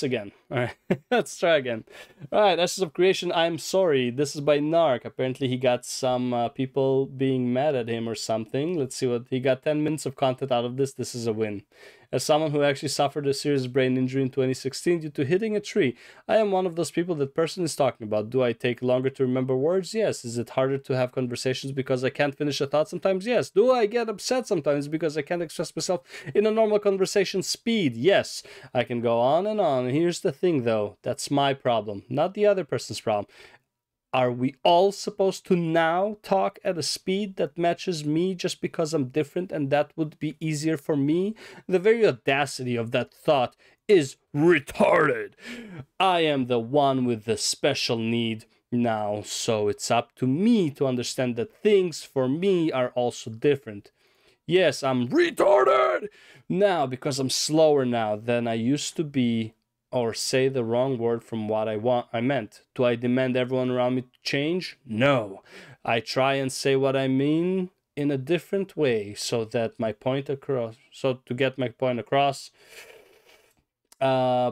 again. All right, let's try again. All right, Ashes of Creation. I'm sorry. This is by Narc. Apparently, he got some people being mad at him or something. Let's see what he got. 10 minutes of content out of this. This is a win. As someone who actually suffered a serious brain injury in 2016 due to hitting a tree, I am one of those people that person is talking about. Do I take longer to remember words? Yes. Is it harder to have conversations because I can't finish a thought sometimes? Yes. Do I get upset sometimes because I can't express myself in a normal conversation speed? Yes. I can go on and on. Here's the thing though, that's my problem, not the other person's problem. Are we all supposed to now talk at a speed that matches me just because I'm different and that would be easier for me? The very audacity of that thought is retarded. I am the one with the special need now, so it's up to me to understand that things for me are also different. Yes, I'm retarded now because I'm slower now than I used to be, or say the wrong word from what I meant. Do I demand everyone around me to change? No. I try and say what I mean in a different way so that my point across, so to get my point across.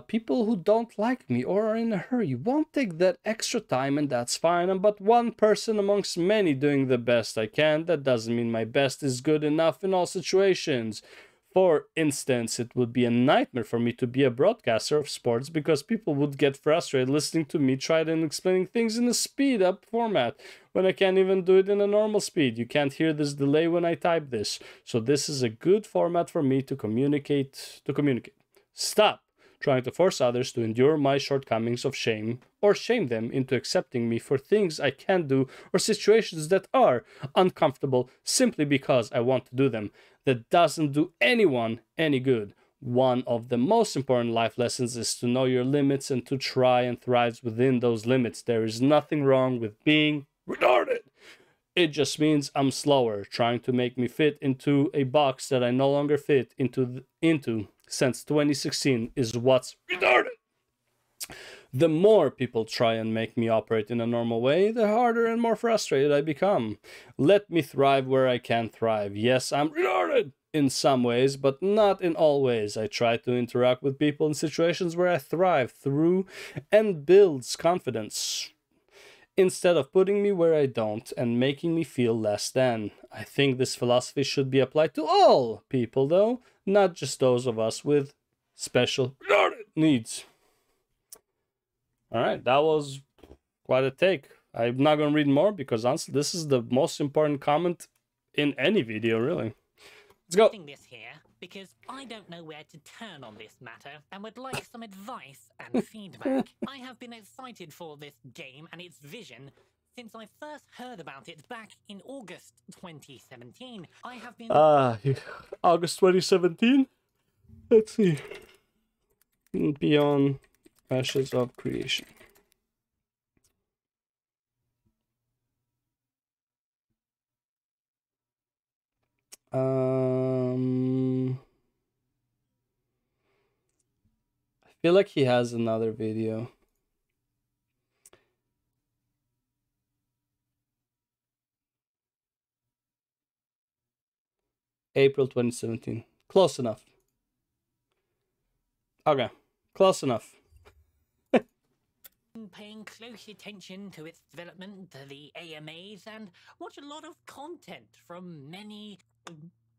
People who don't like me or are in a hurry won't take that extra time, and that's fine. I'm but one person amongst many doing the best I can. That doesn't mean my best is good enough in all situations. For instance, it would be a nightmare for me to be a broadcaster of sports because people would get frustrated listening to me try and explaining things in a speed-up format when I can't even do it in a normal speed. You can't hear this delay when I type this. So this is a good format for me to communicate. Stop trying to force others to endure my shortcomings of shame or shame them into accepting me for things I can't do or situations that are uncomfortable simply because I want to do them. That doesn't do anyone any good. One of the most important life lessons is to know your limits and to try and thrive within those limits. There is nothing wrong with being retarded. It just means I'm slower, trying to make me fit into a box that I no longer fit into since 2016 is what's retarded. The more people try and make me operate in a normal way, the harder and more frustrated I become. Let me thrive where I can thrive. Yes, I'm retarded in some ways, but not in all ways. I try to interact with people in situations where I thrive through and builds confidence, instead of putting me where I don't and making me feel less than. I think this philosophy should be applied to all people, though, not just those of us with special retarded needs. All right, that was quite a take. I'm not going to read more because honestly, this is the most important comment in any video, really. Let's go. This here because I don't know where to turn on this matter and would like some advice and feedback. I have been excited for this game and its vision since I first heard about it back in August 2017. I have been August 2017. Let's see. Beyond Ashes of Creation. I feel like he has another video. April 2017. Close enough. Okay, close enough. Paying close attention to its development, to the AMAs, and watch a lot of content from many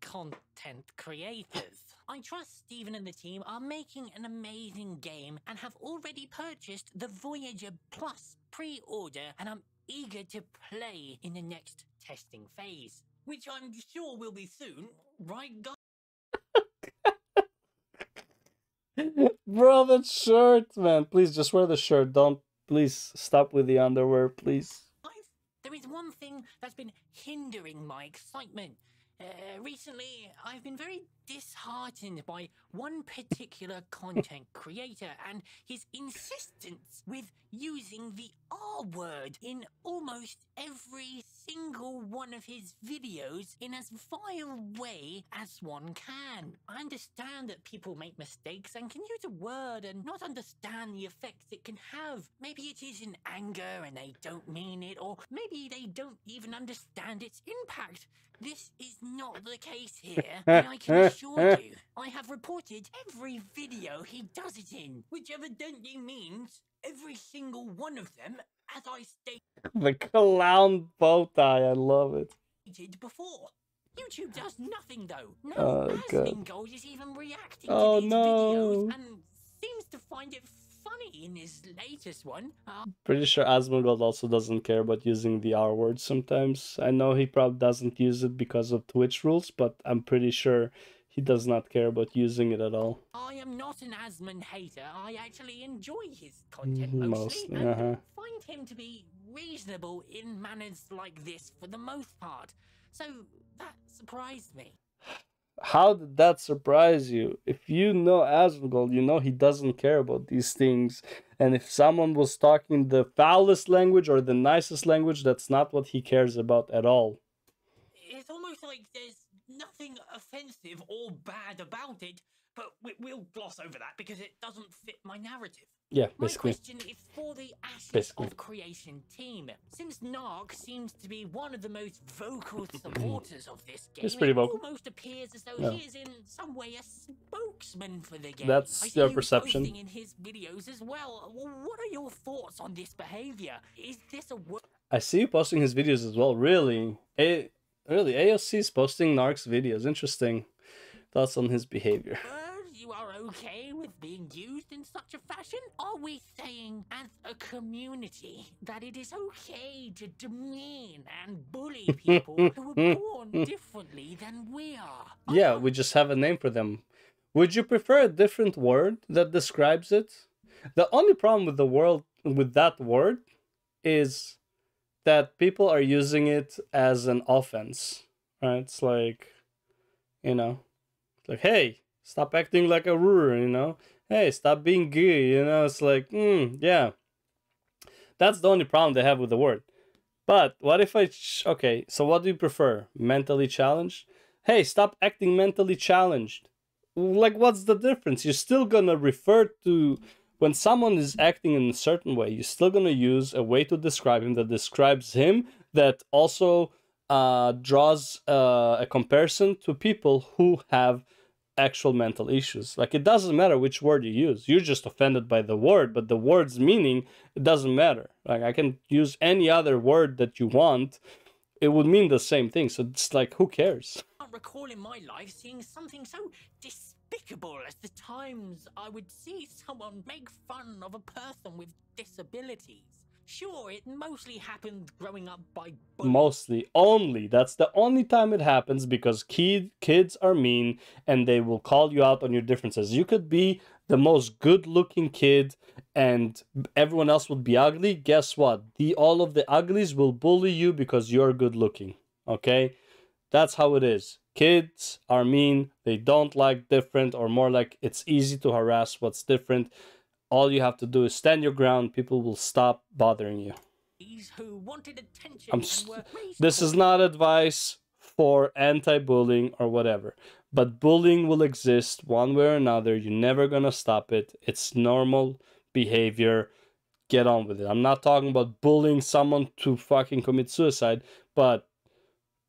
content creators. I trust Steven and the team are making an amazing game and have already purchased the Voyager Plus pre-order, and I'm eager to play in the next testing phase, which I'm sure will be soon, right guys? Bro, that shirt, man. Please just wear the shirt. Don't, please stop with the underwear, please. There is one thing that's been hindering my excitement. Recently, I've been very disheartened by one particular content creator and his insistence with using the R word in almost every single one of his videos in as vile way as one can. I understand that people make mistakes and can use a word and not understand the effects it can have. Maybe it is in anger and they don't mean it, or maybe they don't even understand its impact. This is not the case here, and I can assured you, I have reported every video he does it in, which evidently means every single one of them, as I The clown bow tie, I love it. stated before. YouTube does nothing though. No Oh, God. Asmongold is even reacting Oh, to these no. videos and seems to find it funny in his latest one. Pretty sure Asmongold also doesn't care about using the R word sometimes. I know he probably doesn't use it because of Twitch rules, but I'm pretty sure he does not care about using it at all. I am not an Asmon hater. I actually enjoy his content mostly and find him to be reasonable in manners like this for the most part. So that surprised me. How did that surprise you? If you know Asmongold, you know he doesn't care about these things. And if someone was talking the foulest language or the nicest language, that's not what he cares about at all. It's almost like there's nothing offensive or bad about it, but we'll gloss over that because it doesn't fit my narrative. Yeah, My basically. question is for the Ashes of Creation team. Since Narc seems to be one of the most vocal supporters of this game, He's pretty vocal. It almost appears as though he is in some way a spokesman for the game. That's I see your you perception. posting in his videos as well. What are your thoughts on this behavior? Is this a I see you posting his videos as well. Really? Really? AOC is posting Narc's videos. Interesting. Thoughts on his behavior. You are okay with being used in such a fashion? Are we saying as a community that it is okay to demean and bully people who were born differently than we are? Yeah, we just have a name for them. Would you prefer a different word that describes it? The only problem with that word is that people are using it as an offense, right? It's like, you know, like, hey, stop acting like a ruler, you know? Hey, stop being gay, you know? It's like, yeah. That's the only problem they have with the word. But what if okay, so what do you prefer? Mentally challenged? Hey, stop acting mentally challenged. Like, what's the difference? You're still gonna refer to, when someone is acting in a certain way, you're still gonna use a way to describe him that describes him, that also draws a comparison to people who have actual mental issues. Like, it doesn't matter which word you use. You're just offended by the word, but the word's meaning, it doesn't matter. Like, I can use any other word that you want. It would mean the same thing. So it's like, who cares? I can't recall in my life seeing something so despicable as the times I would see someone make fun of a person with disabilities. Sure, it mostly happened growing up by bullying. Mostly. Only. That's the only time it happens, because kids are mean and they will call you out on your differences. You could be the most good-looking kid and everyone else would be ugly. Guess what? All of the uglies will bully you because you're good-looking. Okay? That's how it is. Kids are mean. They don't like different, or more like it's easy to harass what's different. All you have to do is stand your ground. People will stop bothering you. Who wanted attention this is not advice for anti-bullying or whatever. But bullying will exist one way or another. You're never going to stop it. It's normal behavior. Get on with it. I'm not talking about bullying someone to fucking commit suicide, but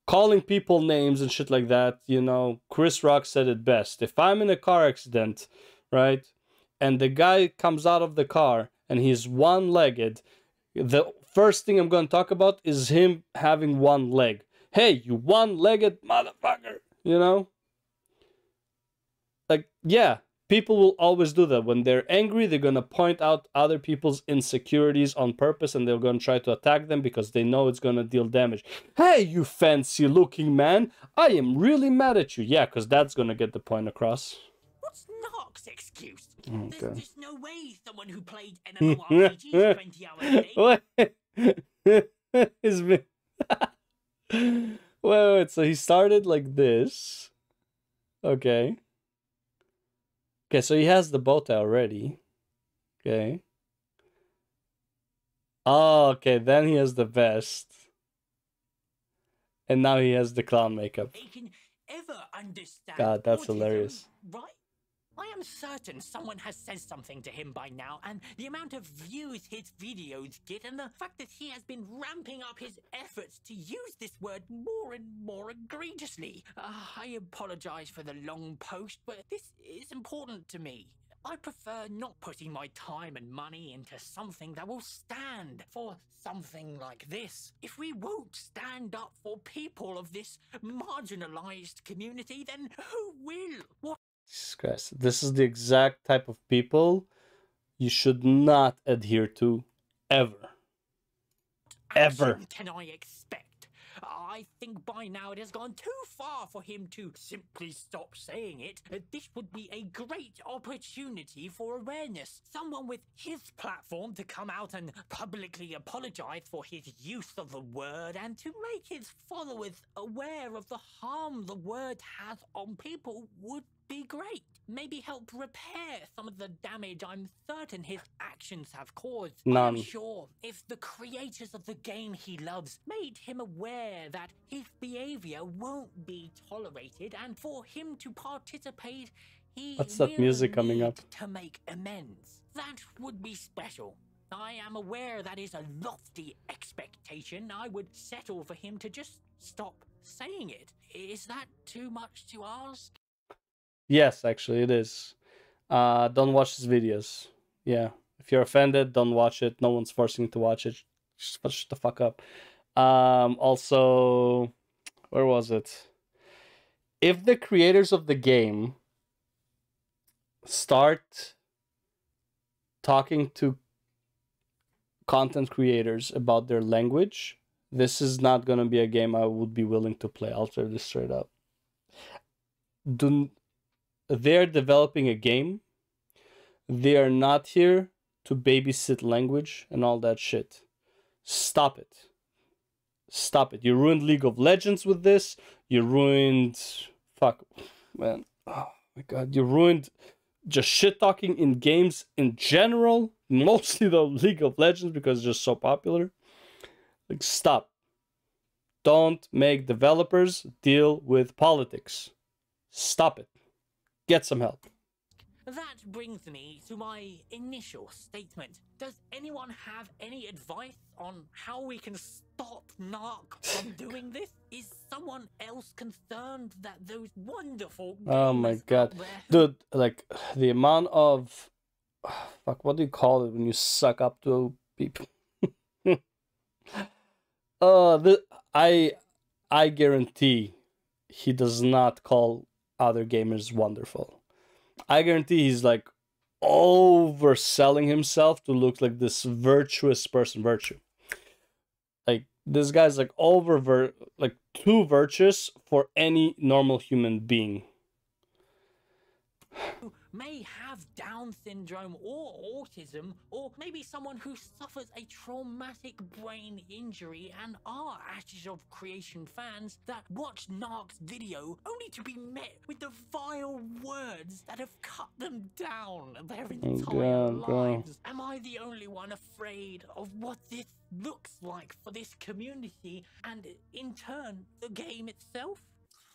calling people names and shit like that. You know, Chris Rock said it best. If I'm in a car accident, right, and the guy comes out of the car and he's one-legged, the first thing I'm going to talk about is him having one leg. Hey, you one-legged motherfucker, you know? Like, yeah, people will always do that. When they're angry, they're going to point out other people's insecurities on purpose, and they're going to try to attack them because they know it's going to deal damage. Hey, you fancy-looking man, I am really mad at you. Yeah, because that's going to get the point across. What's Narc's excuse? Okay. There's just no way someone who played MMORPGs 20 hours a day... It's been... wait, so he started like this. Okay. Okay, so he has the bow tie already. Okay. Oh, okay, then he has the vest. And now he has the clown makeup. They can ever understand God, that's autism, hilarious. right? I am certain someone has said something to him by now, and the amount of views his videos get and the fact that he has been ramping up his efforts to use this word more and more egregiously. I apologize for the long post, but this is important to me. I prefer not putting my time and money into something that will stand for something like this. If we won't stand up for people of this marginalized community, then who will? What Jesus Christ. This is the exact type of people you should not adhere to ever. Ever. action can I expect? I think by now it has gone too far for him to simply stop saying it. This would be a great opportunity for awareness. Someone with his platform to come out and publicly apologize for his use of the word and to make his followers aware of the harm the word has on people would be great. Maybe help repair some of the damage I'm certain his actions have caused. None. I'm sure if the creators of the game he loves made him aware that his behavior won't be tolerated, and for him to participate, he What's that music coming need up? to make amends. That would be special. I am aware that is a lofty expectation. I would settle for him to just stop saying it. Is that too much to ask? Yes, actually, it is. Don't watch his videos. Yeah. If you're offended, don't watch it. No one's forcing you to watch it. Just shut the fuck up. Also, where was it? If the creators of the game start talking to content creators about their language, this is not going to be a game I would be willing to play. I'll tell you this straight up. They're developing a game. They are not here to babysit language and all that shit. Stop it. Stop it. You ruined League of Legends with this. You ruined... Fuck. Man. Oh my god. You ruined just shit talking in games in general. Mostly the League of Legends because it's just so popular. Like, stop. Don't make developers deal with politics. Stop it. Get some help. That brings me to my initial statement. Does anyone have any advice on how we can stop Narc from doing this? Is someone else concerned that those wonderful Oh my gamers god. out there Dude, like, the amount of... Fuck, what do you call it when you suck up to people? I guarantee he does not call other gamers wonderful. I guarantee he's like overselling himself to look like this virtuous person. Like, this guy's like too virtuous for any normal human being. may have Down syndrome or autism, or maybe someone who suffers a traumatic brain injury and are Ashes of Creation fans that watch Narc's video only to be met with the vile words that have cut them down their entire lives. Am I the only one afraid of what this looks like for this community and, in turn, the game itself?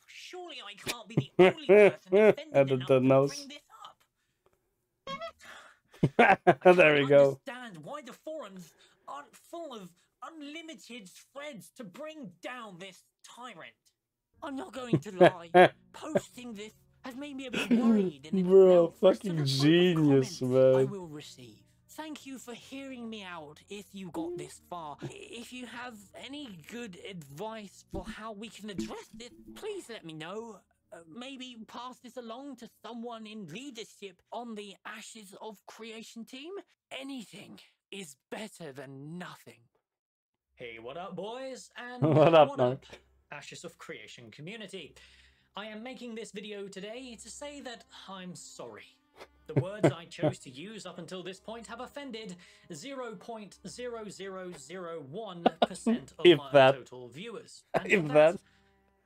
Surely I can't be the only person offended enough to bring this up. There we go. Understand why the forums aren't full of unlimited threads to bring down this tyrant. I'm not going to lie. Posting this has made me a bit worried. Bro, fucking genius, man. I will receive. Thank you for hearing me out if you got this far. If you have any good advice for how we can address this, please let me know. Maybe pass this along to someone in leadership on the Ashes of Creation team. Anything is better than nothing. Hey, what up, boys? And what up, Ashes of Creation community? I am making this video today to say that I'm sorry. The words I chose to use up until this point have offended 0.0001% of my total viewers. And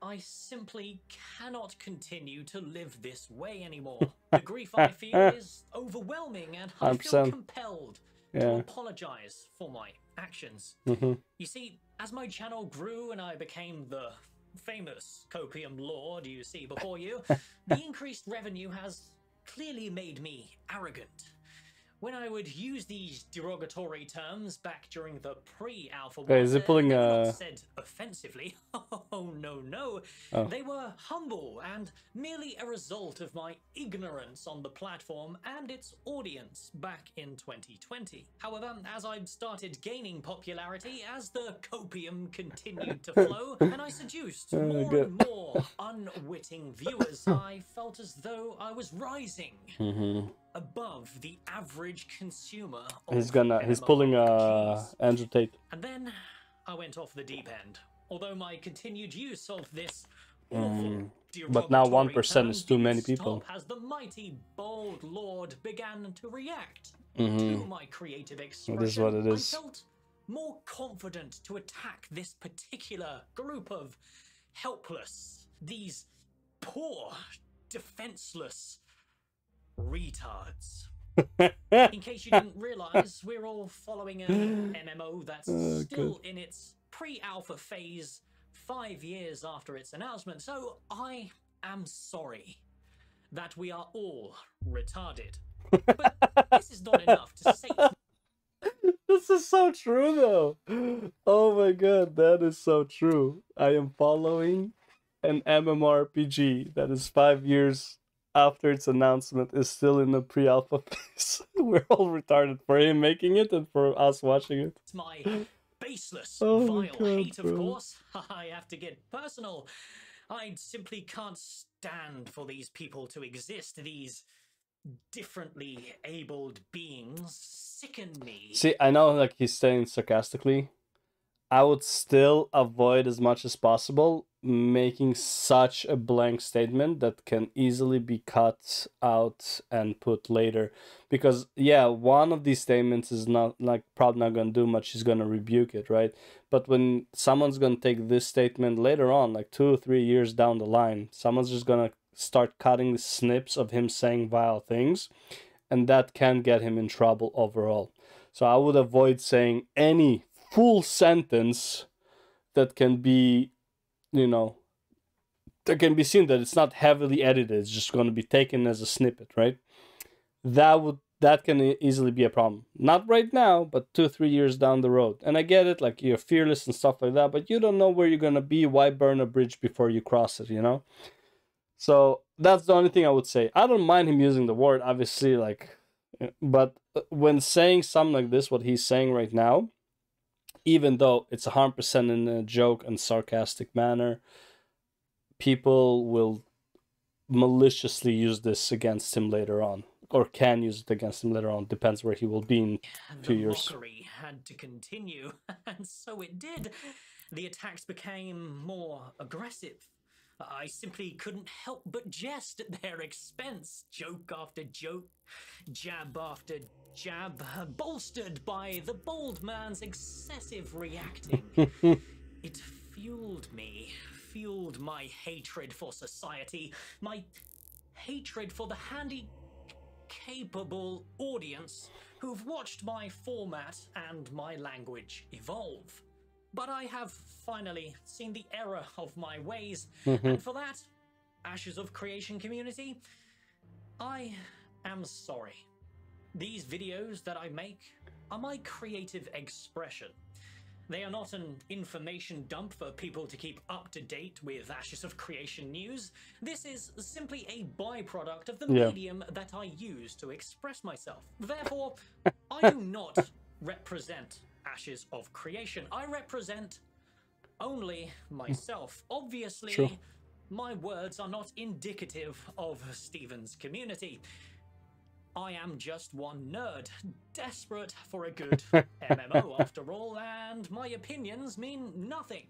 I simply cannot continue to live this way anymore. The grief I feel is overwhelming, and I feel compelled to apologize for my actions. You see, as my channel grew and I became the famous Copium Lord you see before you, the increased revenue has clearly made me arrogant. When I would use these derogatory terms back during the pre-alpha Okay, is wars, he pulling they were a... not said offensively. Oh, no. Oh. They were humble and merely a result of my ignorance on the platform and its audience back in 2020. However, as I started gaining popularity, as the copium continued to flow, and I seduced more good. and more unwitting viewers, I felt as though I was rising above the average consumer of He's pulling MMORPGs. Andrew Tate. And then I went off the deep end. Although my continued use of this awful But now derogatory 1% term is too didn't many people. stop as the mighty bold lord began to react to my creative expression. This is what it is. I felt more confident to attack this particular group of helpless, these poor, defenseless retards. In case you didn't realize, we're all following an MMO that's still in its pre-alpha phase 5 years after its announcement, so I am sorry that we are all retarded. But this is not enough to save. This is so true, though. Oh my god, that is so true. I am following an MMORPG that is 5 years after its announcement is still in the pre-alpha phase. We're all retarded for him making it and for us watching it. It's my baseless, Oh vile my God, hate, bro. of course. I have to get personal. I simply can't stand for these people to exist. These differently abled beings sicken me. See, I know like he's saying sarcastically. I would still avoid as much as possible making such a blank statement that can easily be cut out and put later. Because yeah, one of these statements is not like probably not gonna do much, he's gonna rebuke it, right? But when someone's gonna take this statement later on, like 2 or 3 years down the line, someone's just gonna start cutting snips of him saying vile things, and that can get him in trouble overall. So I would avoid saying any full sentence that can be, that can be seen that it's not heavily edited. It's just going to be taken as a snippet, right? That can easily be a problem. Not right now, but 2 or 3 years down the road. And I get it, like you're fearless and stuff like that, but you don't know where you're going to be. Why burn a bridge before you cross it, So that's the only thing I would say. I don't mind him using the word, obviously, but when saying something like this, what he's saying right now, even though it's 100% in a joke and sarcastic manner, people will maliciously use this against him later on, or can use it against him later on. Depends where he will be in 2 years. The mockery had to continue, and so it did. The attacks became more aggressive. I simply couldn't help but jest at their expense, joke after joke, jab after jab, bolstered by the bold man's excessive reacting. It fueled me, fueled my hatred for society, my hatred for the handy, capable audience who've watched my format and my language evolve. But I have finally seen the error of my ways, and for that, Ashes of Creation community, I am sorry. These videos that I make are my creative expression. They are not an information dump for people to keep up to date with Ashes of Creation news. This is simply a byproduct of the medium that I use to express myself. Therefore, I do not represent Ashes of Creation. I represent only myself. Obviously, True. My words are not indicative of Steven's community. I am just one nerd, desperate for a good MMO after all, and my opinions mean nothing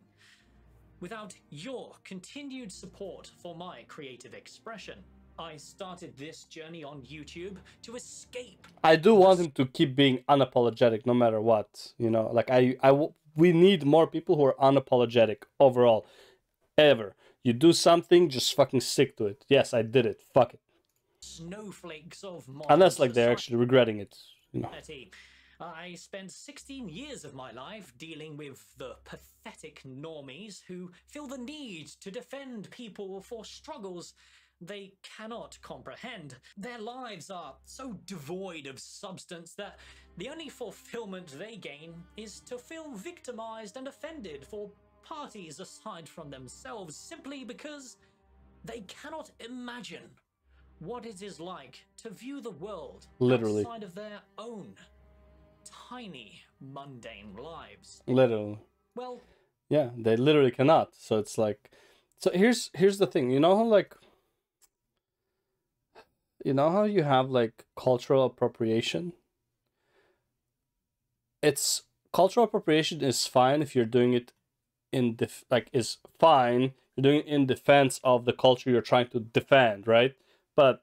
without your continued support for my creative expression. I started this journey on YouTube to escape. I do want him to keep being unapologetic no matter what, we need more people who are unapologetic overall. Ever. You do something, just fucking stick to it. Yes, I did it. Fuck it. Snowflakes of modern Unless they're actually regretting it. I spent 16 years of my life dealing with the pathetic normies who feel the need to defend people for struggles they cannot comprehend. Their lives are so devoid of substance that the only fulfillment they gain is to feel victimized and offended for parties aside from themselves, simply because they cannot imagine what it is like to view the world Literally. outside of their own tiny, mundane lives. Literally. Well, yeah, they literally cannot. So it's like, so here's the thing. You know how like, you know how you have like cultural appropriation? It's cultural appropriation is fine if you're doing it in is fine. You're doing it in defense of the culture you're trying to defend, right? But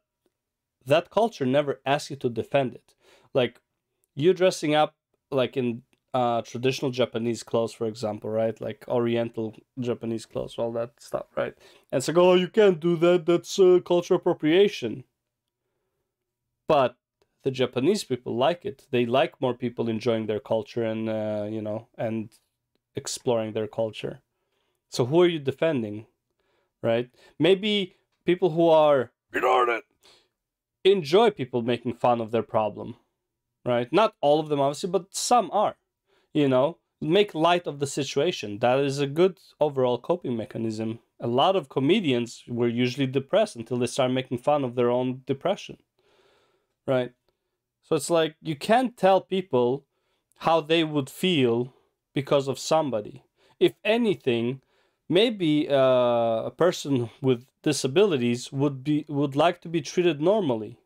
that culture never asks you to defend it. Like, you dressing up like in traditional Japanese clothes, for example, right? Like Oriental Japanese clothes, all that stuff, right? And it's like, oh, you can't do that. That's cultural appropriation. But the Japanese people like it. They like more people enjoying their culture and you know, and exploring their culture. So who are you defending, right? Maybe people who are retarded enjoy people making fun of their problem, right? Not all of them, obviously, but some are, you know, make light of the situation. That is a good overall coping mechanism. A lot of comedians were usually depressed until they start making fun of their own depression, right? So it's like, you can't tell people how they would feel because of somebody. If anything, maybe a person with disabilities would like to be treated normally,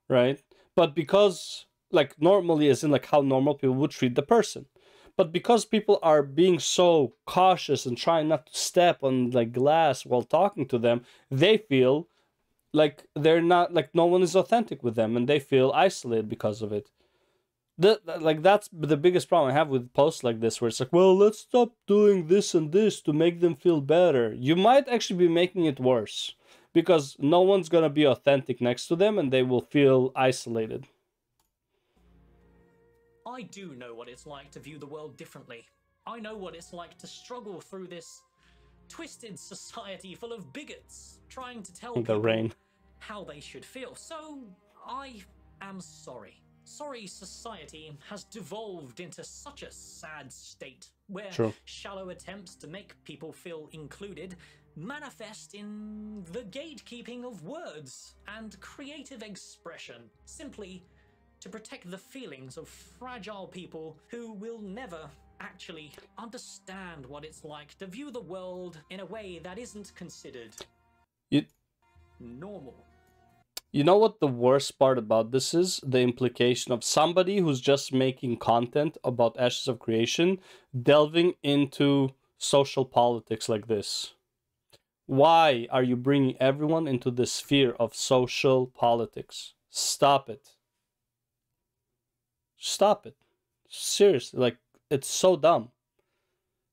right? But because, like, normally as in like how normal people would treat the person, but because people are being so cautious and trying not to step on like glass while talking to them, they feel like they're not, like, no one is authentic with them, and they feel isolated because of it. Like, that's the biggest problem I have with posts like this, where it's like, well, let's stop doing this and this to make them feel better. You might actually be making it worse, because no one's gonna be authentic next to them, and they will feel isolated. I do know what it's like to view the world differently. I know what it's like to struggle through this twisted society full of bigots trying to tell people how they should feel. So I am sorry. Sorry society has devolved into such a sad state where shallow attempts to make people feel included manifest in the gatekeeping of words and creative expression, simply to protect the feelings of fragile people who will never actually understand what it's like to view the world in a way that isn't considered normal. You know what the worst part about this is? The implication of somebody who's just making content about Ashes of Creation delving into social politics like this. Why are you bringing everyone into the sphere of social politics? Stop it. Stop it. Seriously, like, it's so dumb.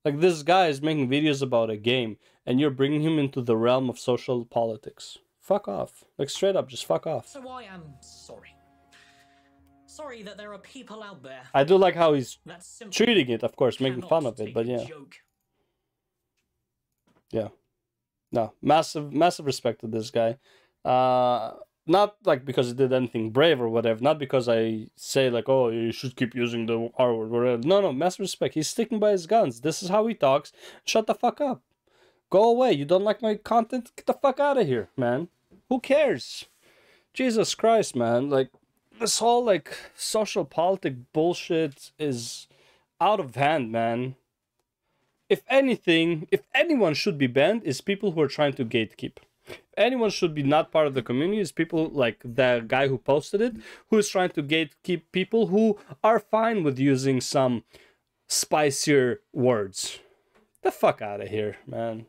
Like, this guy is making videos about a game, and you're bringing him into the realm of social politics. Fuck off. Like, straight up, just fuck off. So I am sorry. Sorry that there are people out there. I do like how he's treating it, of course, making fun of it, but yeah. Yeah. No, massive respect to this guy. Not like because he did anything brave or whatever. Not because I say like, oh, you should keep using the R word or whatever. No, massive respect. He's sticking by his guns. This is how he talks. Shut the fuck up. Go away. You don't like my content? Get the fuck out of here, man. Who cares? Jesus Christ, man. Like, this whole like social politic bullshit is out of hand, man. If anything, if anyone should be banned, is people who are trying to gatekeep. Anyone should be not part of the community is people like the guy who posted it, who is trying to gatekeep people who are fine with using some spicier words. The fuck out of here, man.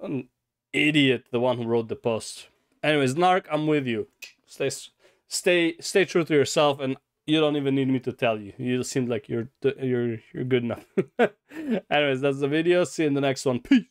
An idiot, the one who wrote the post. Anyways, Narc, I'm with you. Stay true to yourself, and you don't even need me to tell you. You seem like you're good enough. Anyways, that's the video. See you in the next one. Peace.